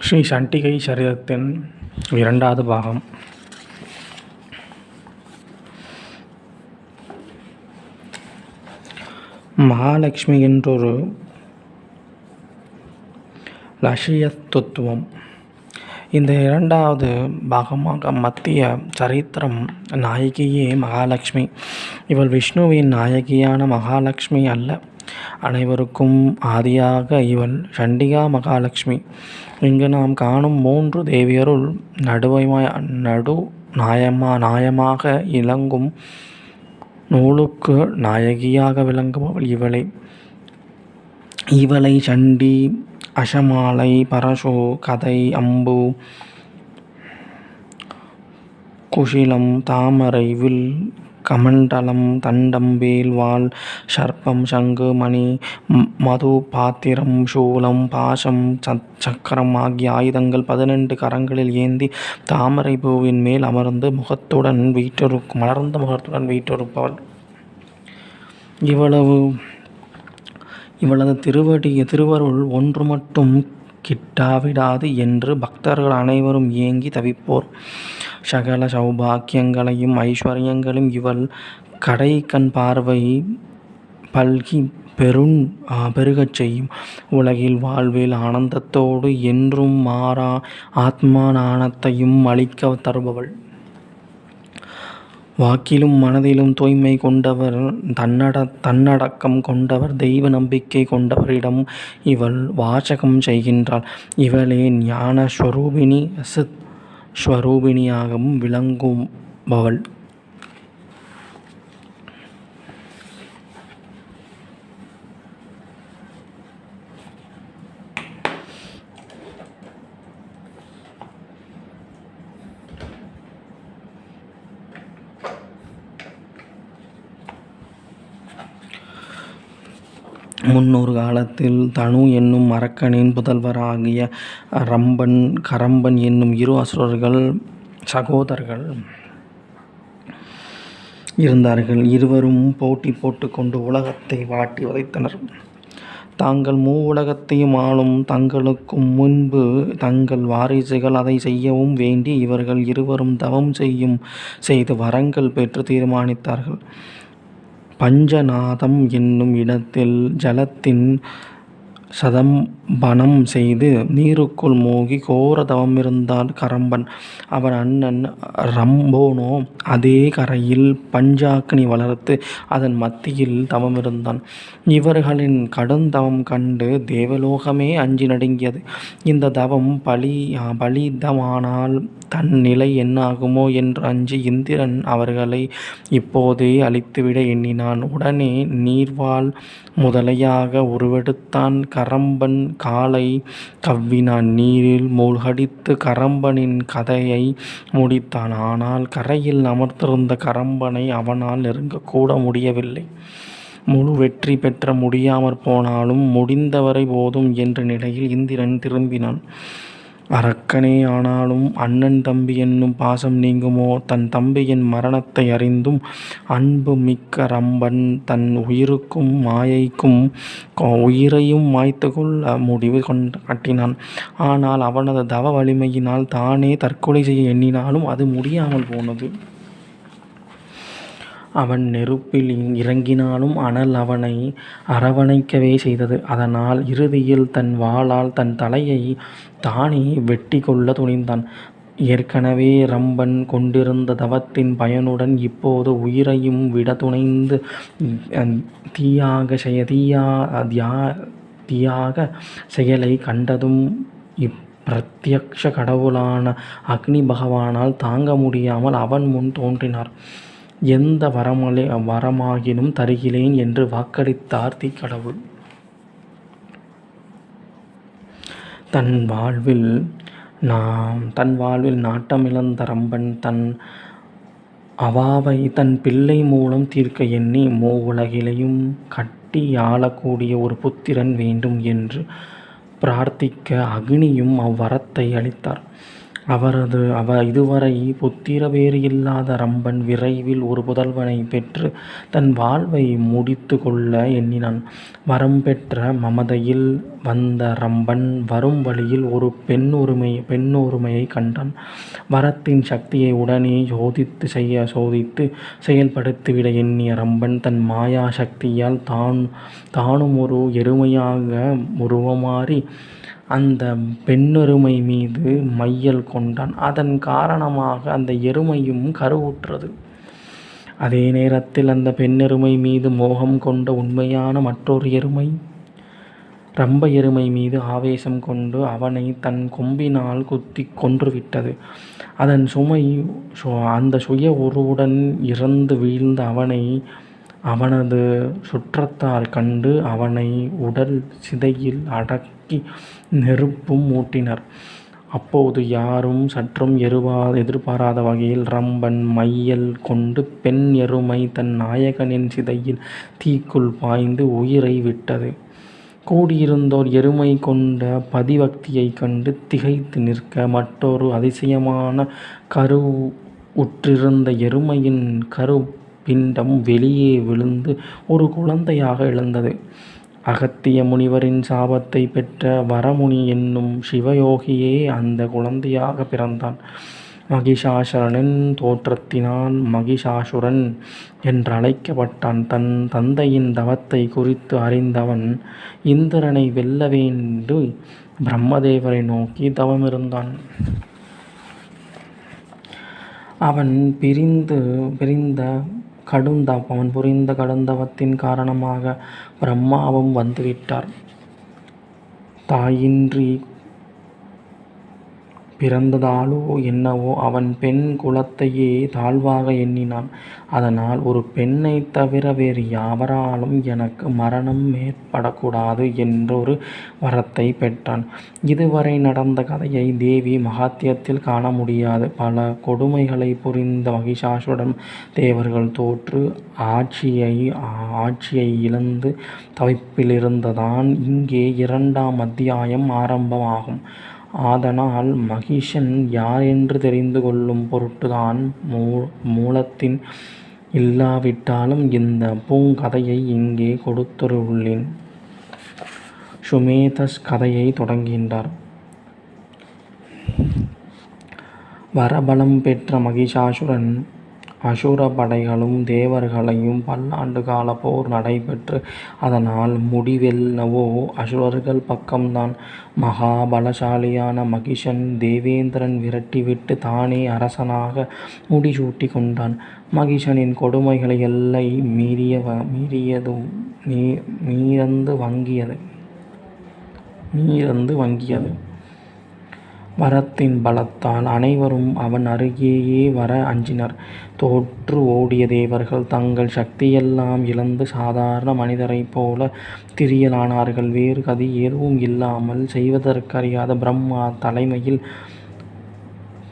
ஸ்ரீ சண்டிகை சரிதத்தின் 2வது பாகம். மகாலட்சுமி என்றொரு லட்சியத்துவம். இந்த 2வது பாகமாக மத்திய சரித்திரம். நாயகியே மகாலட்சுமி. இவள் விஷ்ணுவின் நாயகியான மகாலட்சுமி அல்ல. அனைவருக்கும் ஆதியாக இவள் சண்டிகா மகாலட்சுமி. இங்கு நாம் காணும் 3 தேவியருள் நாயமாக இலங்கும் நூலுக்கு நாயகியாக விளங்குபவள் இவளே. இவளை சண்டி, அசமாலை, பரசு, கதை, அம்பு, குஷிலம், தாமரை, வில், கமண்டலம், தண்டம், வேல், வாள், சர்ப்பம், சங்கு, மணி, மது, பாத்திரம், சூலம், பாசம், சக்கரம் ஆகிய ஆயுதங்கள் 12 கரங்களில் ஏந்தி தாமரை பூவின் மேல் அமர்ந்து மலர்ந்த முகத்துடன் வீற்றிருப்பவள். இவளது திருவருள் ஒன்று மட்டும் கிட்டாவிடாது என்று பக்தர்கள் அனைவரும் ஏங்கி தவிப்போர். சகல சௌபாக்கியங்களையும் ஐஸ்வர்யங்களையும் இவள் கடைக்கண் பார்வை பல்கி பெருகச் செய்யும். உலகில் வாழ்வில் ஆனந்தத்தோடு என்றும் மாறா ஆத்மானத்தையும் அளிக்க தருபவள். வாக்கிலும் மனதிலும் தூய்மை கொண்டவர், தன்னடக்கம் கொண்டவர், தெய்வ நம்பிக்கை கொண்டவரிடம் இவள் வாசகம் செய்கின்றாள். இவளே ஞான ஸ்வரூபிணி, சித் ஸ்வரூபிணியாகவும் விளங்குபவள். முன்னொரு காலத்தில் தனு என்னும் அரக்கனின் புதல்வராகிய ரம்பன், கரம்பன் என்னும் 2 அசுரர்கள் சகோதரர்கள் இருந்தார்கள். இருவரும் போட்டி போட்டுக்கொண்டு உலகத்தை வாட்டி வதைத்தனர். தாங்கள் உலகத்தையும் ஆளும் தங்களுக்கு முன்பு தங்கள் வாரிசுகள் அதை செய்யவும் வேண்டி இவர்கள் இருவரும் தவம் செய்து வரங்கள் பெற்று தீர்மானித்தார்கள். பஞ்சநாதம் என்னும் இடத்தில் ஜலத்தின் சதம்பனம் செய்து நீருக்குள் மூழ்கி கோர தவமிருந்தான் கரம்பன். அவன் அண்ணன் ரம்போனோ அதே கரையில் பஞ்சாக்னி வளர்த்து அதன் மத்தியில் தவமிருந்தான். இவர்களின் கடுந்தவம் கண்டு தேவலோகமே அஞ்சி நடுங்கியது. இந்த தவம் பலிதமானால் தன் நிலை என்னாகுமோ என்று அஞ்சி இந்திரன் அவர்களை இப்போதே அழித்துவிட எண்ணினான். உடனே நீர்வாள் முதலையாக உருவெடுத்தான். கரம்பன் காலை கவ்வினான். நீரில் மூழ்கடித்து கரம்பனின் கதையை முடித்தான். ஆனால் கரையில் அமர்ந்திருந்த கரம்பனை அவனால் நெருங்கக்கூட முடியவில்லை. முழு வெற்றி பெற்ற முடியாமற் போனாலும் முடிந்தவரை போதும் என்ற நிலையில் இந்திரன் திரும்பினான். அரக்கனே ஆனாலும் அண்ணன் தம்பி என்னும் பாசம் நீங்குமோ? தன் தம்பியின் மரணத்தை அறிந்தும் அன்பு மிக்க ரம்பன் தன் உயிருக்கும் மாயைக்கும் உயிரையும் மாய்த்து கொள்ள முடிவு காட்டினான். ஆனால் அவனது தவ வலிமையினால் தானே தற்கொலை செய்ய எண்ணினாலும் அது முடியாமல் போனது. அவன் நெருப்பில் இறங்கினாலும் அனல் அவனை அரவணைக்கவே செய்தது. அதனால் இறுதியில் தன் வாளால் தன் தலையை தானே வெட்டி கொள்ள துணிந்தான். ஏற்கனவே ரம்பன் கொண்டிருந்த தவத்தின் பயனுடன் இப்போது உயிரையும் விட துணிந்து தியாக செயலை கண்டதும் பிரத்யக்ஷ கடவுளான அக்னி பகவானால் தாங்க முடியாமல் அவன் முன் தோன்றினார். எந்த வரமாகினும் தருகிறேன் என்று வாக்களித்தார் தீக்கடவுள். தன் வாழ்வில் நாட்டமிழந்த ரம்பன் தன் அவாவை தன் பிள்ளை மூலம் தீர்க்க எண்ணி உலகிலையும் கட்டி ஆளக்கூடிய ஒரு புத்திரன் வேண்டும் என்று பிரார்த்திக்க அக்னியும் அவ்வரத்தை அளித்தார். இதுவரை புத்திரவேறு இல்லாத ரம்பன் விரைவில் ஒரு புதல்வனை பெற்று தன் வாழ்வை முடித்து கொள்ள எண்ணினான். வரம் பெற்ற மமதையில் வந்த ரம்பன் வரும் வழியில் ஒரு பெண்ணுரிமையை கண்டான். வரத்தின் சக்தியை உடனே சோதித்து செயல்படுத்திவிட எண்ணிய ரம்பன் தன் மாயா சக்தியால் தானும் ஒரு எருமையாக உருவமாறி அந்த பெண்ணெருமை மீது மையல் கொண்டான். அதன் காரணமாக அந்த எருமையும் கருவுற்றது. அதே நேரத்தில் அந்த பெண்ணெருமை மீது மோகம் கொண்ட உண்மையான மற்றொரு எருமை ரம்ப எருமை மீது ஆவேசம் கொண்டு அவனை தன் கொம்பினால் குத்தி கொன்றுவிட்டது. அந்த சுய உருவுடன் இறந்து வீழ்ந்த அவனது சுற்றத்தார் கண்டு அவனை உடல் சிதையில் அடக்கி நெருப்பும் மூட்டினர். அப்போது யாரும் சற்றும் எதிர்பாராத வகையில் ரம்பன் மையல் கொண்டு பெண் எருமை தன் நாயகனின் சிதையில் தீக்குள் பாய்ந்து உயிரை விட்டது. கூடியிருந்தோர் எருமை கொண்ட பதிபக்தியைக் கண்டு திகைத்து நிற்க, மற்றொரு அதிசயமான உற்றிருந்த எருமையின் பிண்டம் வெளியே விழுந்து ஒரு குழந்தையாக எழுந்தது. அகத்திய முனிவரின் சாபத்தை பெற்ற வரமுனி என்னும் சிவயோகியே அந்த குழந்தையாக பிறந்தான். மகிஷாசுரனின் தோற்றத்தினால் மகிஷாசுரன் என்றழைக்கப்பட்டான். தன் தந்தையின் தவத்தை குறித்து அறிந்தவன் இந்திரனை வெல்ல வேண்டி பிரம்மதேவரை நோக்கி தவமிருந்தான். அவன் புரிந்த கடுந்தவத்தின் காரணமாக பிரம்மாவும் வந்துவிட்டார். தாயின்றி பிறந்ததாலோ என்னவோ அவன் பெண் குலத்தையே தாழ்வாக எண்ணினான். அதனால் ஒரு பெண்ணைத் தவிர வேறு யாவராலும் எனக்கு மரணம் ஏற்படக்கூடாது என்றொரு வரத்தை பெற்றான். இதுவரை நடந்த கதையை தேவி மகாத்மியத்தில் காண முடியாது. பல கொடுமைகளை புரிந்த மகிஷாசுரன் தேவர்கள் தோற்று ஆட்சியை இழந்து தவிப்பிலிருந்ததான் இங்கே 2ஆம் அத்தியாயம் ஆரம்பமாகும். ஆதலால் மகிஷன் யார் என்று தெரிந்து கொள்ளும் பொருட்டுதான் மூலத்தின் இல்லாவிட்டாலும் இந்த பூங்கதையை இங்கே கொடுத்துள்ளேன். சுமேதஸ் கதையை தொடங்குகின்றார். வரபலம் பெற்ற மகிஷாசுரன் அசுர படைகளும் தேவர்களையும் பல்லாண்டு கால போர் நடைபெற்று அதனால் முடிவென்னவோ அசுரர்கள் பக்கம்தான். மகாபலசாலியான மகிஷன் தேவேந்திரன் விரட்டிவிட்டு தானே அரசனாக முடிசூட்டி கொண்டான். மகிஷனின் கொடுமைகளை எல்லை மீறந்து வங்கியது. வரத்தின் பலத்தால் அனைவரும் அவன் அருகேயே வர அஞ்சினர். தோற்று ஓடிய தேவர்கள் தங்கள் சக்தியெல்லாம் இழந்து சாதாரண மனிதரைப் போல திரியலானார்கள். வேறு கதி எதுவும் இல்லாமல் செய்வதற்கறியாத பிரம்மா தலைமையில்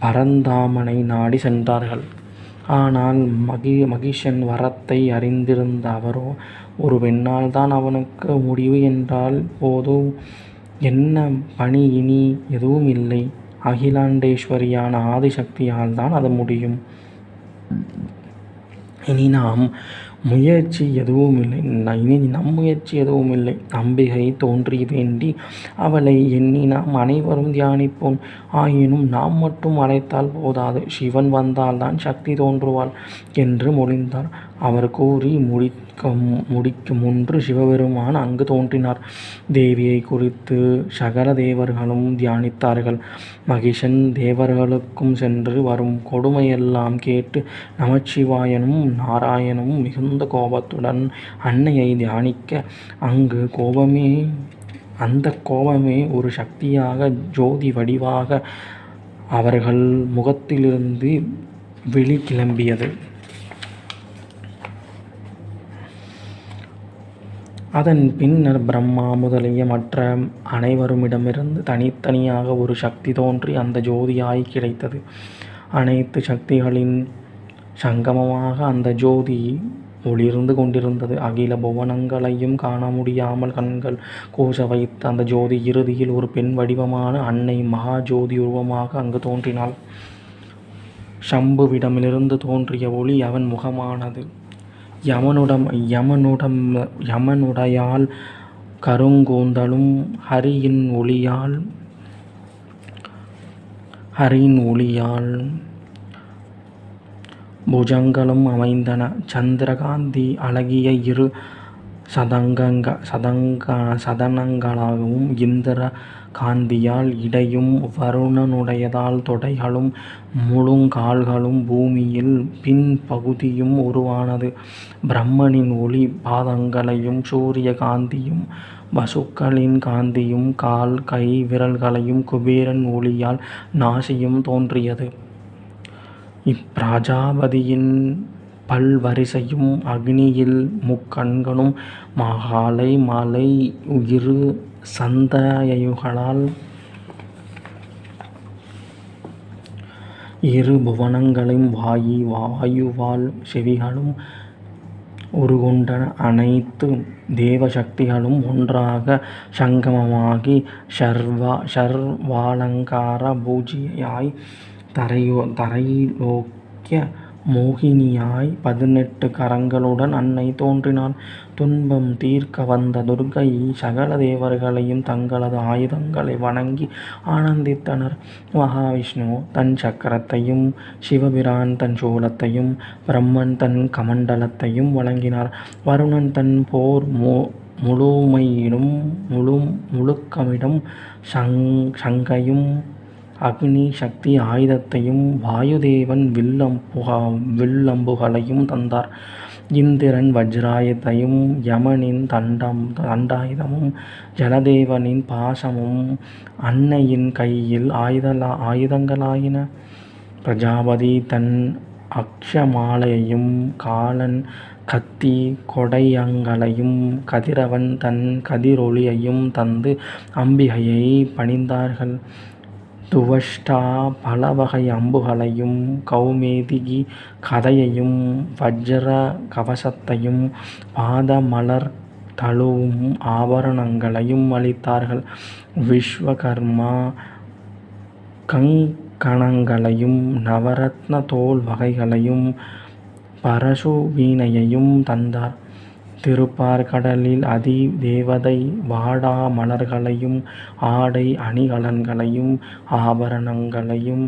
பரந்தாமனை நாடி சென்றார்கள். ஆனால் மகிஷன் வரத்தை அறிந்திருந்த அவரோ ஒரு பெண்ணால் தான் அவனுக்கு முடிவு என்றால் போதும், என்ன பணி இனி எதுவும் இல்லை, அகிலாண்டேஸ்வரியான ஆதிசக்தியால் தான் அது முடியும். இனி நம் முயற்சி எதுவும் இல்லை. அம்பிகை தோன்றி வேண்டி அவளை எண்ணி நாம் அனைவரும் தியானிப்போம். ஆயினும் நாம் மட்டும் அழைத்தால் போதாது, சிவன் வந்தால்தான் சக்தி தோன்றுவாள் என்று மொழிந்தார். அவர் கூறி முடிக்கும் முன்று சிவபெருமான் அங்கு தோன்றினார். தேவியை குறித்து சகல தேவர்களும் தியானித்தார்கள். மகிஷன் தேவர்களுக்கும் சென்று வரும் கொடுமையெல்லாம் கேட்டு நமச்சிவாயனும் நாராயணனும் மிகுந்த கோபத்துடன் அன்னையை தியானிக்க அந்த கோபமே ஒரு சக்தியாக ஜோதி வடிவாக அவர்கள் முகத்திலிருந்து வெளி கிளம்பியது. அதன் பின்னர் பிரம்மா முதலிய மற்ற அனைவருமிடமிருந்து தனித்தனியாக ஒரு சக்தி தோன்றி அந்த ஜோதியாய் கிடைத்தது. அனைத்து சக்திகளின் சங்கமமாக அந்த ஜோதி ஒளிர்ந்து கொண்டிருந்தது. அகில புவனங்களையும் காண முடியாமல் கண்கள் கூச வைத்த அந்த ஜோதி இறுதியில் ஒரு பெண் வடிவமான அன்னை மகா ஜோதி உருவமாக அங்கு தோன்றினாள். சம்புவிடமிருந்து தோன்றிய ஒளி அவன் முகமானது. யமனுடையால் கருங்கூந்தலும் ஹரியின் ஒளியால் புஜங்களும் அமைந்தன. சந்திரகாந்தி அழகிய இரு சதனங்களாகவும் இந்திர காந்தியால் இடையும் வருணனுடையதால் தொடைகளும் முழுங்கால்களும் பூமியில் பின் பகுதியும் உருவானது. பிரம்மனின் ஒளி பாதங்களையும் சூரிய காந்தியும் வசுக்களின் காந்தியும் கால் கை விரல்களையும் குபேரன் ஒளியால் நாசியும் தோன்றியது. இப்பிரஜாபதியின் பல்வரிசையும் அக்னியில் முக்கண்களும் காலை மாலை இரு சந்தையுகளால் இரு புவனங்களையும் வாயுவால் செவிகளும் உருகொண்டன. அனைத்து தேவசக்திகளும் ஒன்றாக சங்கமமாகி சர்வாலங்கார பூஜியாய் தரைலோக்கிய மோகினியாய் 18 கரங்களுடன் அன்னை தோன்றினாள். துன்பம் தீர்க்க வந்த துர்க்கை சகல தேவர்களையும் தங்களது ஆயுதங்களை வணங்கி ஆனந்தித்தனர். மகாவிஷ்ணு தன் சக்கரத்தையும் சிவபிரான் தன் சூலத்தையும் பிரம்மன் தன் கமண்டலத்தையும் வழங்கினார். வருணன் தன் போர் முழுக்கமிடும் சங்கையும் அக்னி சக்தி ஆயுதத்தையும் வாயுதேவன் வில்லம்புகளையும் தந்தார். இந்திரன் வஜ்ராயுதத்தையும் யமனின் தண்டாயுதமும் ஜலதேவனின் பாசமும் அன்னையின் கையில் ஆயுதங்களாயின. பிரஜாபதி தன் அக்ஷமாலையையும் காலன் கத்தி கொடையங்களையும் கதிரவன் தன் கதிரொளியையும் தந்து அம்பிகையை பணிந்தார்கள். துவஷ்டா பலவகை அம்புகளையும் கௌமேதிகி கதையையும் வஜ்ர கவசத்தையும் பாத மலர் தழுவும் ஆபரணங்களையும் அளித்தார்கள். விஸ்வகர்மா கங்கணங்களையும் நவரத்ன தோல் வகைகளையும் பரசு வீணையையும் தந்தார். திருப்பார்கடலில் அதி தேவதை வாடா மலர்களையும் ஆடை அணிகலன்களையும் ஆபரணங்களையும்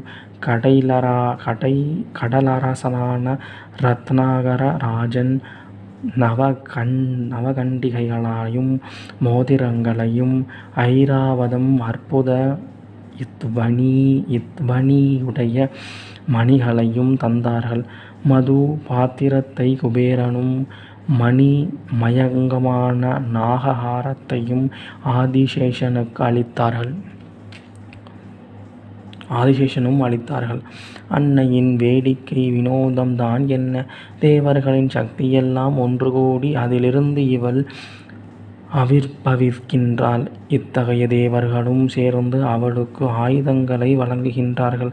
கடலரசனான ரத்னாகர ராஜன் நவகண்டிகைகளையும் மோதிரங்களையும் ஐராவதம் அற்புத இத்வனியுடைய மணிகளையும் தந்தார்கள். மது பாத்திரத்தை குபேரனும் மணிமயங்கமான நாகஹாரத்தையும் ஆதிசேஷனும் அளித்தார்கள். அன்னையின் வேடிக்கை வினோதம்தான் என்ன! தேவர்களின் சக்தியெல்லாம் ஒன்று கூடி அதிலிருந்து இவள் ஆவிர்பவிக்கின்றாள். இத்தகைய தேவர்களும் சேர்ந்து அவளுக்கு ஆயுதங்களை வழங்குகின்றார்கள்.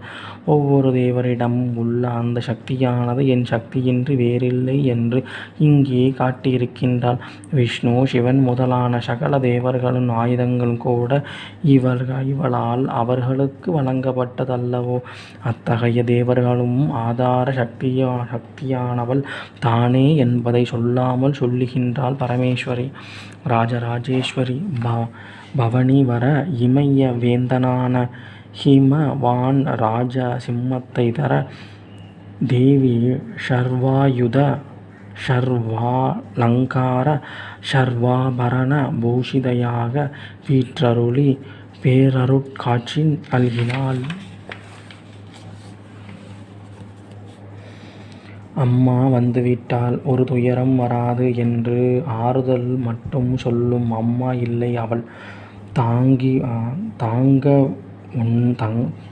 ஒவ்வொரு தேவரிடமும் உள்ள அந்த சக்தியானது என் சக்தியின்றி வேறில்லை என்று இங்கே காட்டியிருக்கின்றாள். விஷ்ணு சிவன் முதலான சகல தேவர்களின் ஆயுதங்களும் கூட இவளால் அவர்களுக்கு வழங்கப்பட்டதல்லவோ? அத்தகைய தேவர்களும் ஆதார சக்தியானவள் தானே என்பதை சொல்லாமல் சொல்லுகின்றாள் பரமேஸ்வரி. ராஜராஜேஸ்வரி பவனி வர இமய வேந்தனான ஹிமவான் ராஜ சிம்மத்தை தர தேவி சர்வாயுத சர்வாலங்கார சர்வாபரண பூஷிதையாக வீற்றருளி பேரருட்காட்சி நல்கினாள். அம்மா வந்துவிட்டாள், ஒரு துயரம் வராது என்று ஆறுதல் மட்டும் சொல்லும் அம்மா இல்லை அவள்.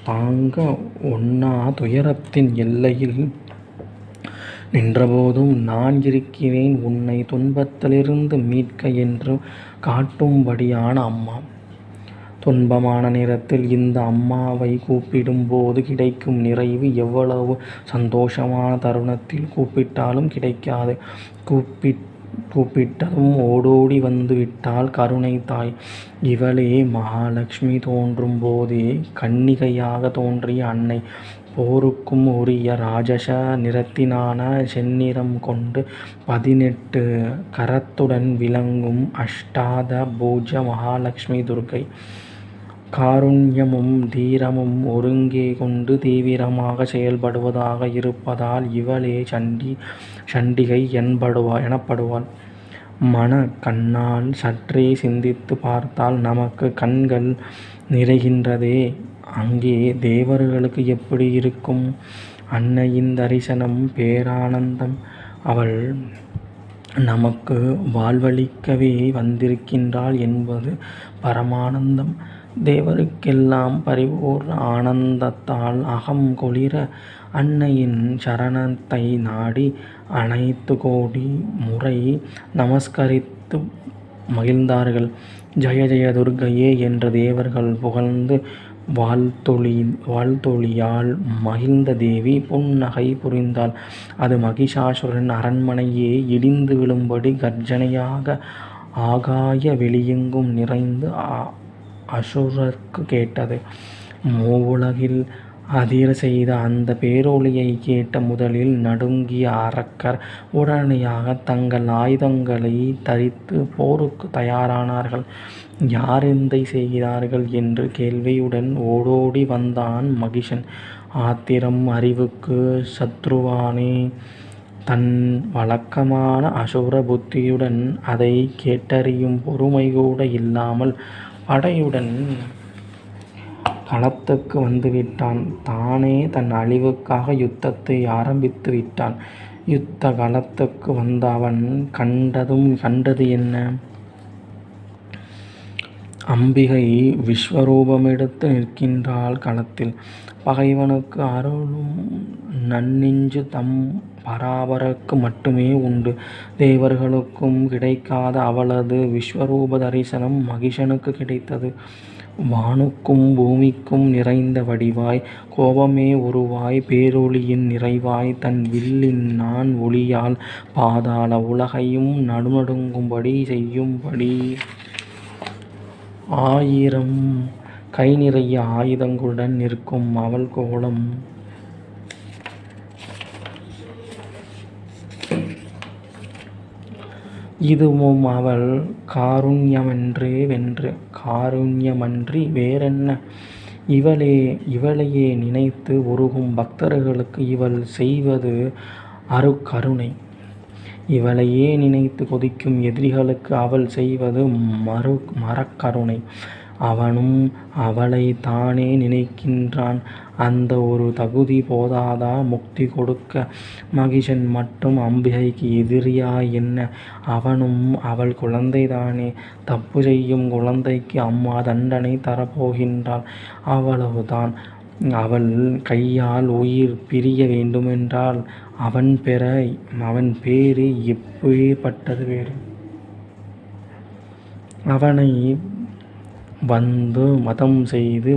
தாங்க ஒண்ணா துயரத்தின் எல்லையில் நின்றபோதும் நான் இருக்கிறேன் உன்னை துன்பத்திலிருந்து மீட்க என்று காட்டும்படியான அம்மா. துன்பமான நேரத்தில் இந்த அம்மாவை கூப்பிடும்போது கிடைக்கும் நிறைவு எவ்வளவு சந்தோஷமான தருணத்தில் கூப்பிட்டாலும் கிடைக்காது. கூப்பிட்டதும் ஓடோடி வந்து விட்டாள் கருணை தாய். இவளே மகாலட்சுமி தோன்றும் போதே கன்னிகையாக தோன்றிய அன்னை. போருக்கும் உரிய ராஜச நிறத்தினான செந்நிறம் கொண்டு 18 கரத்துடன் விளங்கும் அஷ்டாத பூஜ மகாலட்சுமி துர்க்கை. காருண்யமும் தீரமும் ஒருங்கே கொண்டு தீவிரமாக செயல்படுவதாக இருப்பதால் இவளே சண்டிகை எனப்படுவாள். கண்ணால் சற்றே சிந்தித்து பார்த்தால் நமக்கு கண்கள் நிறைகின்றதே. அங்கே தேவர்களுக்கு எப்படி இருக்கும்? அன்னையின் தரிசனம் பேரானந்தம். அவள் நமக்கு வாழ்வளிக்கவே வந்திருக்கின்றாள் என்பது பரமானந்தம். தேவருக்கெல்லாம் பரிபூர்ண ஆனந்தத்தால் அகம் குளிர அன்னையின் சரணத்தை நாடி அனைத்து கோடி முறை நமஸ்கரித்து மகிழ்ந்தார்கள். ஜெய ஜெய துர்க்கையே என்று தேவர்கள் புகழ்ந்து வாழ்த்தொழியால் மகிழ்ந்த தேவி புன்னகை புரிந்தாள். அது மகிஷாசுரன் அரண்மனையே இடிந்து விழும்படி கர்ஜனையாக ஆகாய வெளியெங்கும் நிறைந்து அசுரர்க்கு கேட்டது. மூவுலகில் அதிர செய்த அந்த பேரொலியை கேட்ட முதலில் நடுங்கிய அரக்கர் உடனடியாக தங்கள் ஆயுதங்களை தரித்து போருக்கு தயாரானார்கள். யார் இதை செய்கிறார்கள் என்று கேள்வியுடன் ஓடோடி வந்தான் மகிஷன். ஆத்திரம் அறிவுக்கு சத்ருவானே. தன் வழக்கமான அசுர புத்தியுடன் அதை கேட்டறியும் பொறுமை கூட இல்லாமல் படையுடன் களத்துக்கு வந்துவிட்டான். தானே தன் அழிவுக்காக யுத்தத்தை ஆரம்பித்து விட்டான். யுத்த களத்துக்கு வந்த அவன் கண்டது என்ன? அம்பிகை விஸ்வரூபமெடுத்து நிற்கின்றாள் களத்தில். பகைவனுக்கு அருளும் நன்னெஞ்சு தம் பராபரருக்கு மட்டுமே உண்டு. தேவர்களுக்கும் கிடைக்காத அவளது விஸ்வரூப தரிசனம் மகிஷனுக்கு கிடைத்தது. வானுக்கும் பூமிக்கும் நிறைந்த வடிவாய், கோபமே உருவாய், பேரொளியின் நிறைவாய், தன் வில்லின் ஒளியால் பாதாள உலகையும் நடுநடுங்கும்படி செய்யும்படி 1000 கை நிறைய ஆயுதங்களுடன் நிற்கும் அவள் கோலம் இதுவும் அவள் காருண்யமன்றி வேறென்ன? இவளையே நினைத்து உருகும் பக்தர்களுக்கு இவள் செய்வது அருட்கருணை. இவளையே நினைத்து கொதிக்கும் எதிரிகளுக்கு அவள் செய்வது மரக்கருணை. அவனும் அவளை தானே நினைக்கின்றான். அந்த ஒரு தகுதி போதாதா முக்தி கொடுக்க? மகிஷன் மட்டும் அம்பிகைக்கு எதிரியா என்ன? அவனும் அவள் குழந்தைதானே. தப்பு செய்யும் குழந்தைக்கு அம்மா தண்டனை தரப்போகின்றாள். அவ்வளவுதான். அவள் கையால் உயிர் பிரிய வேண்டுமென்றால் அவன் பேறு எப்பேற்பட்டது வேறு? அவனை வந்து மதம் செய்து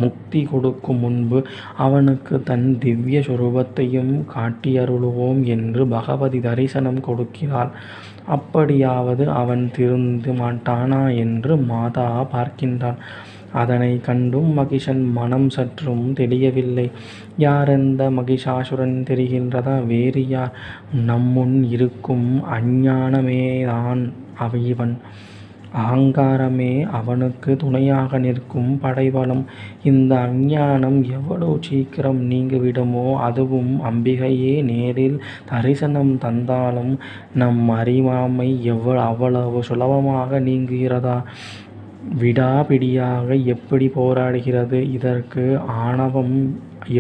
முக்தி கொடுக்கும் முன்பு அவனுக்கு தன் திவ்ய சொரூபத்தையும் காட்டியருளுவோம் என்று பகவதி தரிசனம் கொடுக்கிறாள். அப்படியாவது அவன் திருந்து மாட்டானா என்று மாதா பார்க்கின்றான். அதனை கண்டும் மகிஷன் மனம் சற்றும் தெளியவில்லை. யாரெந்த மகிஷாசுரன் தெரிகின்றதா? வேறு யார்? நம்முன் இருக்கும் அஞ்ஞானமேதான் இவன். அகங்காரமே அவனுக்கு துணையாக நிற்கும் படைபலம். இந்த அஞ்ஞானம் எவ்வளவு சீக்கிரம் நீங்கிவிடுமோ, அதுவும் அம்பிகையே நேரில் தரிசனம் தந்தாலும் நம் அறியாமை அவ்வளவு சுலபமாக நீங்குகிறதா? விடாபிடியாக எப்படி போராடுகிறது! இதற்கு ஆணவம்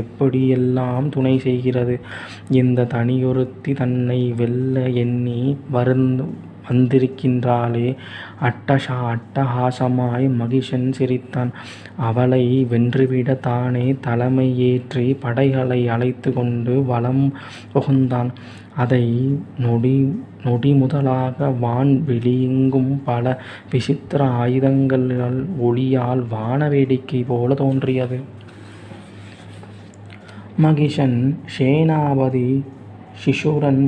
எப்படியெல்லாம் துணை செய்கிறது! இந்த தனியொருத்தி தன்னை வெல்ல எண்ணி வந்திருக்கின்றாளே. அட்டகாசமாய் மகிஷன் சிரித்தான். அவளை வென்றுவிட தானே தலைமை ஏற்றி படைகளை அழைத்து கொண்டு வலம் புகுந்தான். அதை நொடி முதலாக வான் வெளியெங்கும் பல விசித்திர ஆயுதங்கள் ஒளியால் வான வேடிக்கை போல தோன்றியது. மகிஷன் சேனாபதி சிசுரன்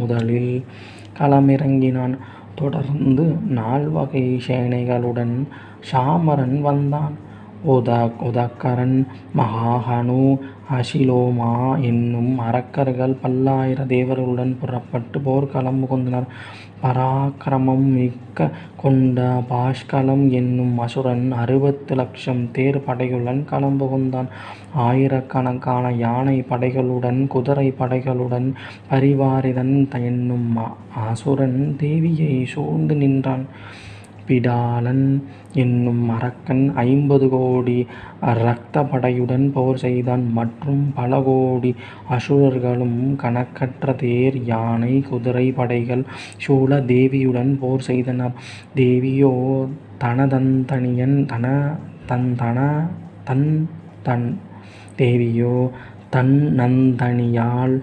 முதலில் களமிறங்கினான். தொடர்ந்து 4 வகை சேனைகளுடன் சாமரன் வந்தான். உதக்கரன், மகாஹனு, அசிலோமா என்னும் அரக்கர்கள் 10,000 தேவர்களுடன் புறப்பட்டு போர்க்களம் புகுந்தனர். பராக்கிரமம் மிக்க கொண்ட பாஷ்கலம் என்னும் அசுரன் 60 லட்சம் தேர் படைகளுடன் களம் புகுந்தான். ஆயிரக்கணக்கான யானை படைகளுடன் குதிரை படைகளுடன் பரிவாரிதன் என்னும் அசுரன் தேவியை சூழ்ந்து நின்றான். பிடாலன் என்னும் அரக்கன் 50 கோடி இரத்த படையுடன் போர் செய்தான். மற்றும் பல கோடி அசுரர்களும் கணக்கற்ற தேர், யானை, குதிரை படைகள் சூழ தேவியுடன் போர் செய்தனர். தேவியோ தன்னந்தனியாள்.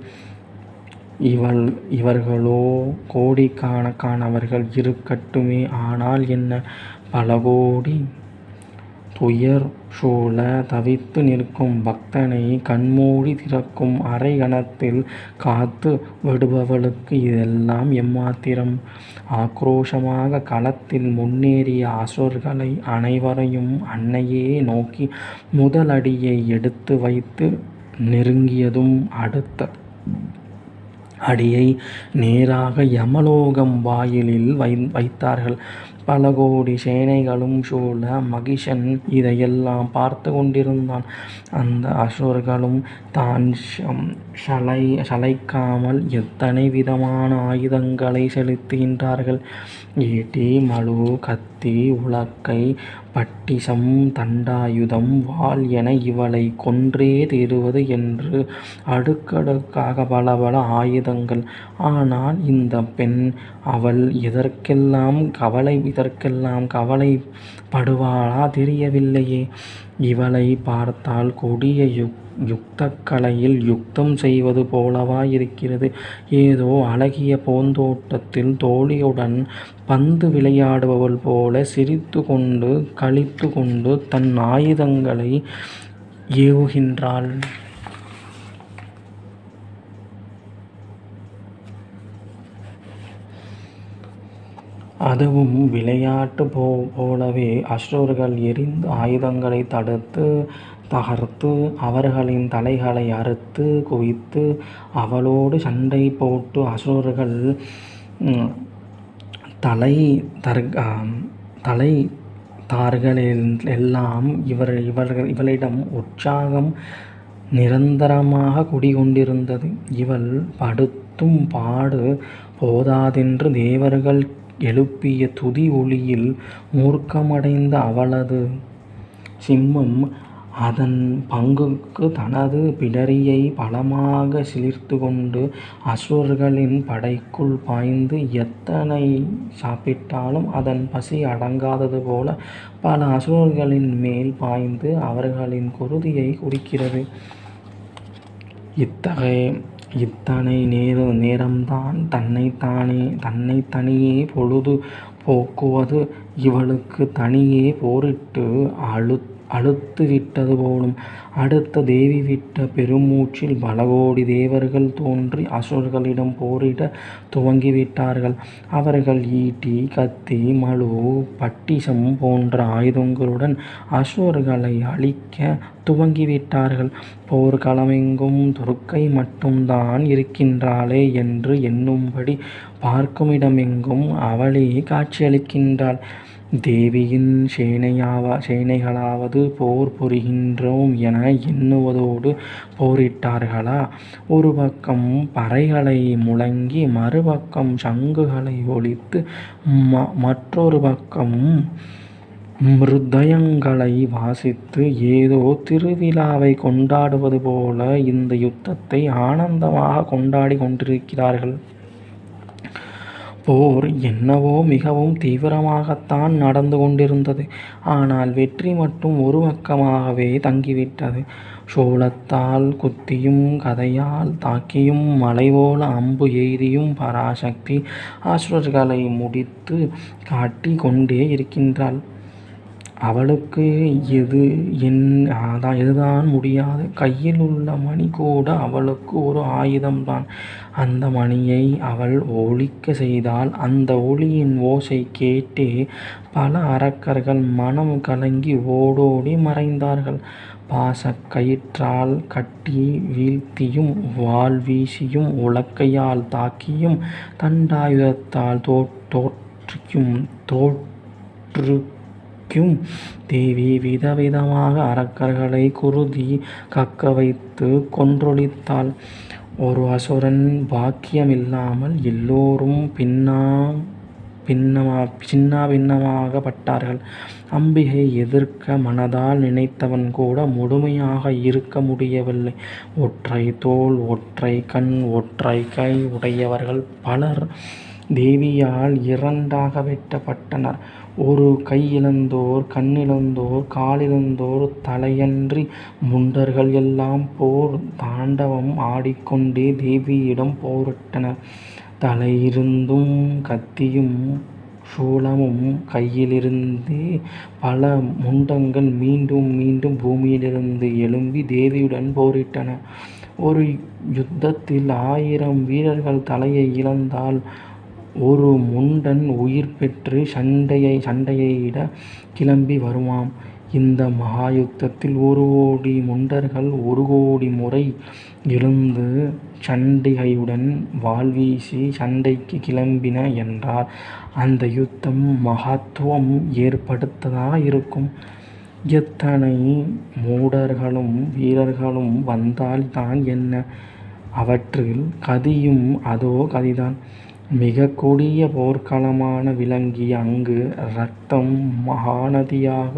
இவர்களோ கோடிக்கணக்கானவர்கள் இருக்கட்டுமே. ஆனால் என்ன, பல கோடி துயர் சூழ தவித்து நிற்கும் பக்தனை கண்மூடி திறக்கும் அரை கணத்தில் காத்து விடுபவளுக்கு இதெல்லாம் எம்மாத்திரம்? ஆக்ரோஷமாக களத்தில் முன்னேறிய அசுரர்களை அனைவரையும் அன்னையே நோக்கி முதல் அடியை எடுத்து வைத்து நெருங்கியதும் அடுத்த அடியை நேராக யமலோகம் வாயிலில் வைத்தார்கள். பல கோடி சேனைகளும் சூழ மகிஷன் இதையெல்லாம் பார்த்து கொண்டிருந்தான். அந்த அசுரர்களும் தான் சளைக்காமல் எத்தனை விதமான ஆயுதங்களை செலுத்துகின்றார்கள். ஈட்டி, மழு, கத்தி, உலக்கை, பட்டிசம், தண்டாயுதம், வாள் என இவளை கொன்றே தீருவது என்று அடுக்கடுக்காக பல பல ஆயுதங்கள். ஆனால் இந்த பெண், அவள் இதற்கெல்லாம் கவலைப்படுவாளா தெரியவில்லையே. இவளை பார்த்தால் கொடிய யுத்தக்கலையில் யுத்தம் செய்வது போலவா இருக்கிறது. ஏதோ அழகிய பூந்தோட்டத்தில் தோழியுடன் பந்து விளையாடுபவள் போல சிரித்து கொண்டு களித்து கொண்டு தன் ஆயுதங்களை ஏவுகின்றாள். அதுவும் விளையாட்டு போலவே. அசுரர்கள் எரிந்து ஆயுதங்களை தகர்த்து அவர்களின் தலைகளை அறுத்து குவித்து அவளோடு சண்டை போட்டு அசுரர்கள் தலைத்தார்களெல்லாம் இவளிடம் உற்சாகம் நிரந்தரமாக குடிகொண்டிருந்தது. இவள் படுத்தும் பாடு போதாதென்று தேவர்கள் எழுப்பிய துதி ஒலியில் மூர்க்கமடைந்த அவளது சிம்மம் அதன் பங்குக்கு தனது பிடரியை பலமாக சிலிர்த்து கொண்டு அசுரர்களின் படைக்குள் பாய்ந்து எத்தனை சாப்பிட்டாலும் அதன் பசி அடங்காதது போல பல அசுரர்களின் மேல் பாய்ந்து அவர்களின் குருதியை குடிக்கிறது. இத்தனை நேரம்தான் தன்னைத்தனியே பொழுது போக்குவது இவளுக்கு தனியே போரிட்டு அலுத்துவிட்டது போலும். அடுத்த தேவி விட்ட பெருமூச்சில் பலகோடி தேவர்கள் தோன்றி அசுரர்களிடம் போரிட துவங்கிவிட்டார்கள். அவர்கள் ஈட்டி, கத்தி, மழு, பட்டிசம் போன்ற ஆயுதங்களுடன் அசுரர்களை அழிக்க துவங்கிவிட்டார்கள். போர்க்களமெங்கும் துர்க்கை மட்டும்தான் இருக்கின்றாளே என்று எண்ணும்படி பார்க்குமிடமெங்கும் அவளே காட்சியளிக்கின்றாள். தேவியின் சேனைகளாவது போர் புரிகின்றோம் என எண்ணுவதோடு போரிட்டார்களா? ஒரு பக்கம் பறைகளை முழங்கி மறுபக்கம் சங்குகளை ஒலித்து மற்றொரு பக்கம் மிருதயங்களை வாசித்து ஏதோ திருவிழாவை கொண்டாடுவது போல இந்த யுத்தத்தை ஆனந்தமாக கொண்டாடி கொண்டிருக்கிறார்கள். போர் என்னவோ மிகவும் தீவிரமாகத்தான் நடந்து கொண்டிருந்தது. ஆனால் வெற்றி மட்டும் ஒரு பக்கமாகவே தங்கிவிட்டது. சூலத்தால் குத்தியும் கதையால் தாக்கியும் மலைபோல அம்பு எய்தியும் பராசக்தி அசுரர்களை முடித்து காட்டி கொண்டே இருக்கின்றாள். அவளுக்கு எதுதான் முடியாது. கையில் உள்ள மணி கூட அவளுக்கு ஒரு ஆயுதம்தான். அந்த மணியை அவள் ஒலிக்க செய்தால் அந்த ஒலியின் ஓசை கேட்டே பல அரக்கர்கள் மனம் கலங்கி ஓடோடி மறைந்தார்கள். பாசக்கயிற்றால் கட்டி வீழ்த்தியும் வாள் வீசியும் உலக்கையால் தாக்கியும் தண்டாயுதத்தால் தோற்றுவிக்கும் தேவி விதவிதமாக அரக்கர்களை குருதி கக்க வைத்து கொன்றொழித்தாள். ஒரு அசுரன் பாக்கியமில்லாமல் எல்லோரும் சின்னாபின்னமாகப்பட்டார்கள். அம்பிகை எதிர்க்க மனதால் நினைத்தவன் கூட முழுமையாக இருக்க முடியவில்லை. ஒற்றை தோள், ஒற்றை கண், ஒற்றை கை உடையவர்கள் பலர் தேவியால் இரண்டாக வெட்டப்பட்டனர். ஒரு கையிழந்தோர், கண்ணிழந்தோர், காலிழந்தோர் தலையன்றி முண்டர்கள் எல்லாம் போர் தாண்டவம் ஆடிக்கொண்டே தேவியிடம் போரிட்டனர். தலையிருந்தும் கத்தியும் சூலமும் கையிலிருந்தே பல முண்டங்கள் மீண்டும் மீண்டும் பூமியிலிருந்து எழும்பி தேவியுடன் போரிட்டன. ஒரு யுத்தத்தில் 1000 வீரர்கள் தலையை இழந்தால் ஒரு முண்டன் உயிர் பெற்று சண்டையிட கிளம்பி வருவாம். இந்த மகா யுத்தத்தில் 1 கோடி முண்டர்கள் 1 கோடி முறை எழுந்து சண்டிகையுடன் வாள் வீசி சண்டைக்கு கிளம்பின என்றால் அந்த யுத்தம் மகத்துவம் ஏற்படுத்ததா இருக்கும். எத்தனை மூடர்களும் வீரர்களும் வந்தால் தான் என்ன? அவற்றில் கதியும் அதோ கதிதான். மிக கொடிய போர்க்களமான விளங்கி அங்கு இரத்தம் மகாநதியாக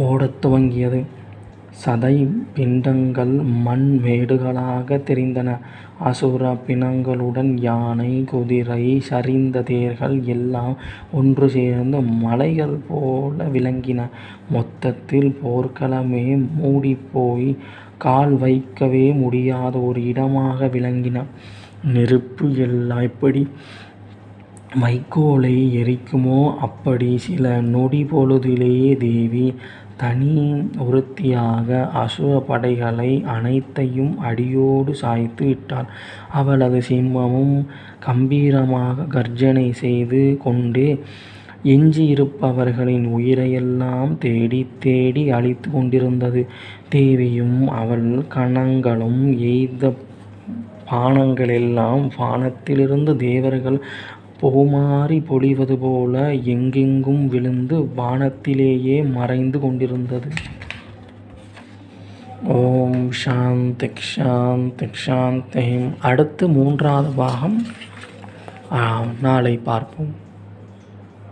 ஓடத் துவங்கியது. சதை பிண்டங்கள் மண் மேடுகளாக தெரிந்தன. அசுர பிணங்களுடன் யானை, குதிரை, சரிந்த தேர்கள் எல்லாம் ஒன்று சேர்ந்து மலைகள் போல விளங்கின. மொத்தத்தில் போர்க்களமே மூடிப்போய் கால் வைக்கவே முடியாத ஒரு இடமாக விளங்கின. நெருப்பு எப்படி வைக்கோலை எரிக்குமோ அப்படி சில நொடி பொழுதிலேயே தேவி தனி ஒருத்தியாக அசுர படைகளை அனைத்தையும் அடியோடு சாய்த்து விட்டாள். அவளது சிம்மமும் கம்பீரமாக கர்ஜனை செய்து கொண்டே எஞ்சியிருப்பவர்களின் உயிரையெல்லாம் தேடி தேடி அழித்து கொண்டிருந்தது. தேவியும் அவள் கணங்களும் எய்த பாணங்களெல்லாம் வானத்திலிருந்து தேவர்கள் பூமாரி பொழிவது போல எங்கெங்கும் விழுந்து வானத்திலேயே மறைந்து கொண்டிருந்தது. ஓம் சாந்தி சாந்தி சாந்தி. அடுத்து 3வது பாகம் நாளை பார்ப்போம்.